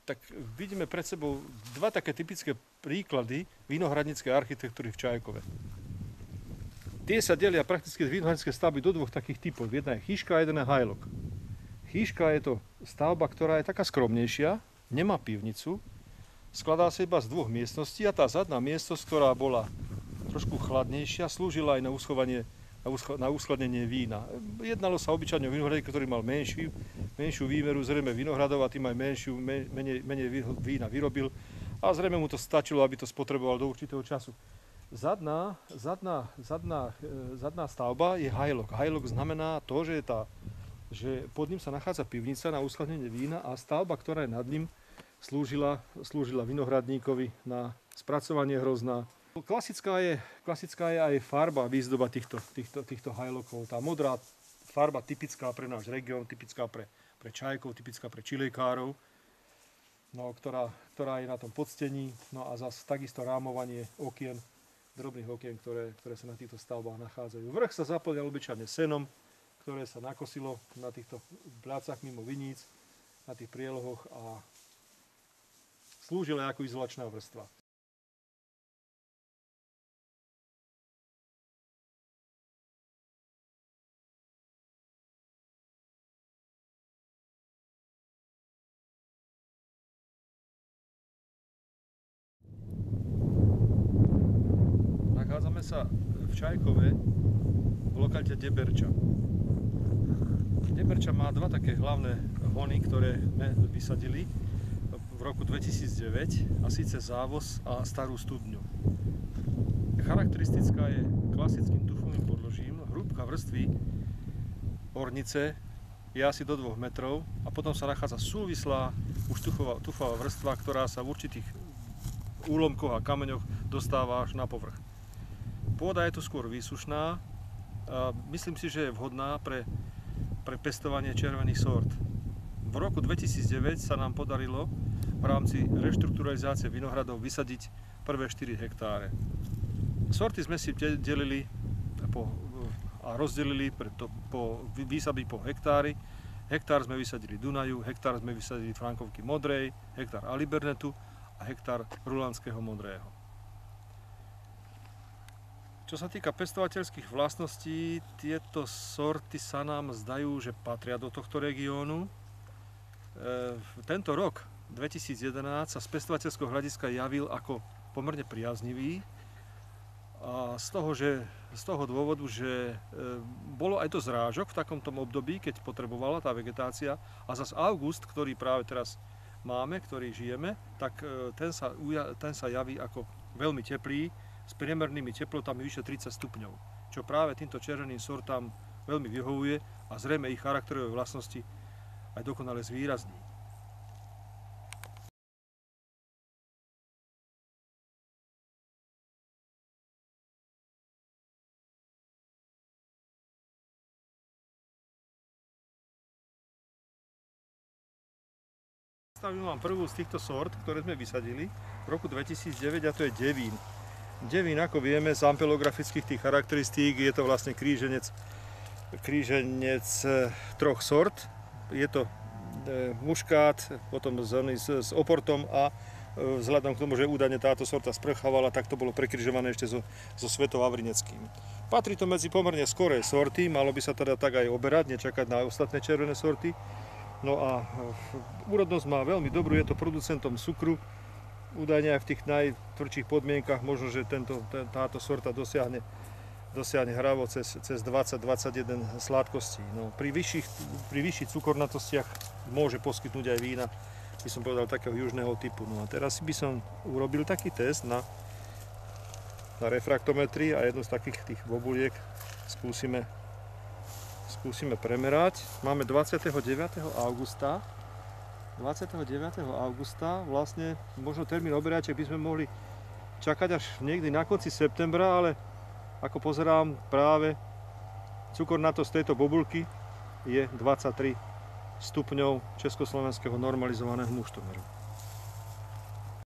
tak vidíme pred sebou dva také typické príklady vinohradníckej architektúry v Čajkove. Tie sa delia prakticky vinohradnícke stavby do dvoch takých typov. Jedna je chýška a jeden je hajlok. Chýška je to stavba, ktorá je taká skromnejšia, nemá pivnicu, skladá sa iba z dvoch miestností a tá zadná miestnosť, ktorá bola trošku chladnejšia, slúžila aj na uskladnenie vína. Jednalo sa obyčajne o vinohradníka, ktorý mal menšiu výmeru, zrejme vinohradov a tým aj menej vína vyrobil a zrejme mu to stačilo, aby to spotreboval do určitého času. Zadná stavba je hajlok. Hajlok znamená to, že pod ním sa nachádza pivnica na uskladnenie vína a stavba, ktorá je nad ním, slúžila vinohradníkovi na spracovanie hrozna. Klasická je aj farba, výzdoba týchto hajlokov. Tá modrá farba typická pre náš región, typická pre Čajkov, typická pre Čilejkárov, no, ktorá je na tom podstení. No a zase takisto rámovanie okien, drobných okien, ktoré sa na týchto stavbách nachádzajú. Vrch sa zaplňal obyčajne senom, ktoré sa nakosilo na týchto plácach mimo viníc, na tých prielohoch a slúžila ako izolačná vrstva. Nachádzame sa v Čajkove v lokalite Deberča. Deberča má dva také hlavné hony, ktoré sme vysadili v roku 2009, a síce Závoz a Starú studňu. Charakteristická je klasickým tufovým podložím, hrúbka vrstvy ornice je asi do 2 metrov a potom sa nachádza súvislá už tufová vrstva, ktorá sa v určitých úlomkoch a kameňoch dostáva až na povrch. Pôda je tu skôr výsušná a myslím si, že je vhodná pre pestovanie červených sort. V roku 2009 sa nám podarilo v rámci reštrukturalizácie vinohradov vysadiť prvé 4 hektáre. Sorty sme si delili a rozdelili po výsadbe po hektári. Hektár sme vysadili Dunaju, hektár sme vysadili Frankovky modrej, hektár Alibernetu a hektár Rulandského modrého. Čo sa týka pestovateľských vlastností, tieto sorty sa nám zdajú, že patria do tohto regiónu. Tento rok 2011 sa z pestovateľského hľadiska javil ako pomerne priaznivý. A z toho dôvodu, že bolo aj to zrážok v takomto období, keď potrebovala tá vegetácia, a zase august, ktorý práve teraz máme, ktorý žijeme, tak ten sa javí ako veľmi teplý, s priemernými teplotami vyše 30 stupňov, čo práve týmto červeným sortám veľmi vyhovuje a zrejme ich charakterové vlastnosti aj dokonale zvýrazní. Predstavím vám prvú z týchto sort, ktoré sme vysadili v roku 2009, a to je Devín. Devín, ako vieme, z ampelografických tých charakteristík je to vlastne kríženec troch sort. Je to muškát, potom s oportom a vzhľadom k tomu, že údajne táto sorta sprchávala, tak to bolo prekrižované ešte so Svetovavrineckým. Patrí to medzi pomerne skoré sorty, malo by sa teda tak aj oberať, nečakať na ostatné červené sorty. No a úrodnosť má veľmi dobrú, je to producentom cukru. Údajne aj v tých najtvrdších podmienkach možno, že táto sorta dosiahne hravo cez 20-21 sladkostí. No, pri vyšších cukornatostiach môže poskytnúť aj vína, by som povedal, takého južného typu. No a teraz by som urobil taký test na refraktometrii a jednu z takých tých bobuliek skúsime premerať. Máme 29. augusta. Vlastne možno termín oberaček by sme mohli čakať až niekdy na konci septembra, ale ako pozerám, práve cukornatosť tejto bobulky je 23 stupňov československého normalizovaného muštomeru.